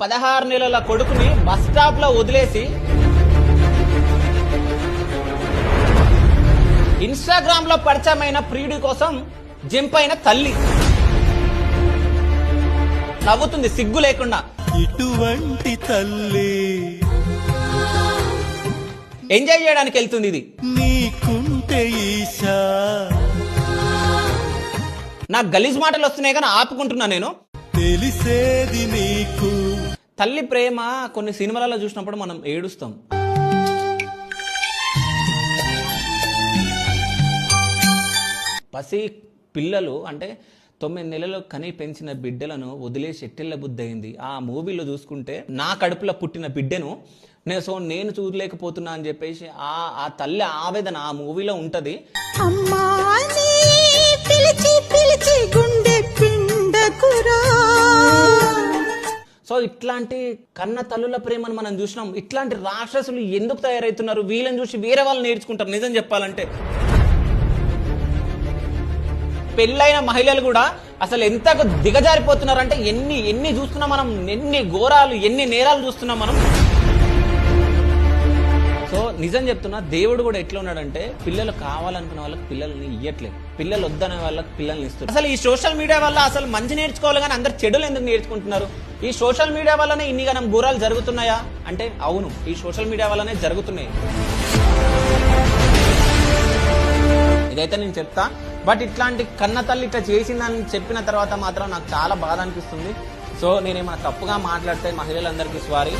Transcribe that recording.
16 నెలల కొడుకుని bus stop లో వదిలేసి ఇన్స్టాగ్రామ్ లో పరిచయమైన ప్రియుడి కోసం జింప్ అయిన తల్లి నవ్వుతుంది సిగ్గు లేకుండా. ఇటువంటి తల్లి ఎంజాయ్ చేయడానికి వెళ్తుంది. ఇది నీకుంటే ఈశా. నాకు గలీజ్ మాటలు వస్తున్నాయి కానీ ఆపుకుంటున్నా నేను. తెలిసేది నీకు తల్లి ప్రేమ కొన్ని సినిమాలలో చూసినప్పుడు మనం ఏడుస్తాం. పసి పిల్లలు అంటే 9 నెలలు కని పెంచిన బిడ్డలను వదిలేసి ఎట్టెళ్ళ బుద్ధి అయింది. ఆ మూవీలో చూసుకుంటే నా కడుపులో పుట్టిన బిడ్డను నేను చూడలేకపోతున్నా అని చెప్పేసి ఆ తల్లి ఆవేదన ఆ మూవీలో ఉంటది. సో ఇట్లాంటి కన్న తల్లుల ప్రేమను మనం చూసినాం. ఇట్లాంటి రాక్షసులు ఎందుకు తయారవుతున్నారు? వీళ్ళని చూసి వేరే వాళ్ళు నేర్చుకుంటారు. నిజం చెప్పాలంటే పెళ్ళైన మహిళలు కూడా అసలు ఎంత దిగజారిపోతున్నారంటే ఎన్ని చూస్తున్నాం మనం, ఎన్ని ఘోరాలు ఎన్ని నేరాలు చూస్తున్నాం మనం. సో నిజం చెప్తున్నా, దేవుడు కూడా ఎట్లా ఉన్నాడంటే పిల్లలు కావాలనుకున్న వాళ్ళకి పిల్లల్ని ఇయ్యట్లేదు, పిల్లలు వద్దనే వాళ్ళకి పిల్లల్ని ఇస్తారు. అసలు ఈ సోషల్ మీడియా వల్ల అసలు మంచి నేర్చుకోవాలి కానీ అందరు చెడులు ఎందుకు నేర్చుకుంటున్నారు? ఈ సోషల్ మీడియా వల్లనే ఇన్ని గనం ఘోరాలు జరుగుతున్నాయా అంటే అవును, ఈ సోషల్ మీడియా వల్లనే జరుగుతున్నాయి. ఇదైతే నేను చెప్తా. బట్ ఇట్లాంటి కన్న తల్లి ఇట్లా చేసిందని చెప్పిన తర్వాత మాత్రం నాకు చాలా బాధ అనిపిస్తుంది. సో నేనేమైనా తప్పుగా మాట్లాడితే మహిళలందరికీ సారీ.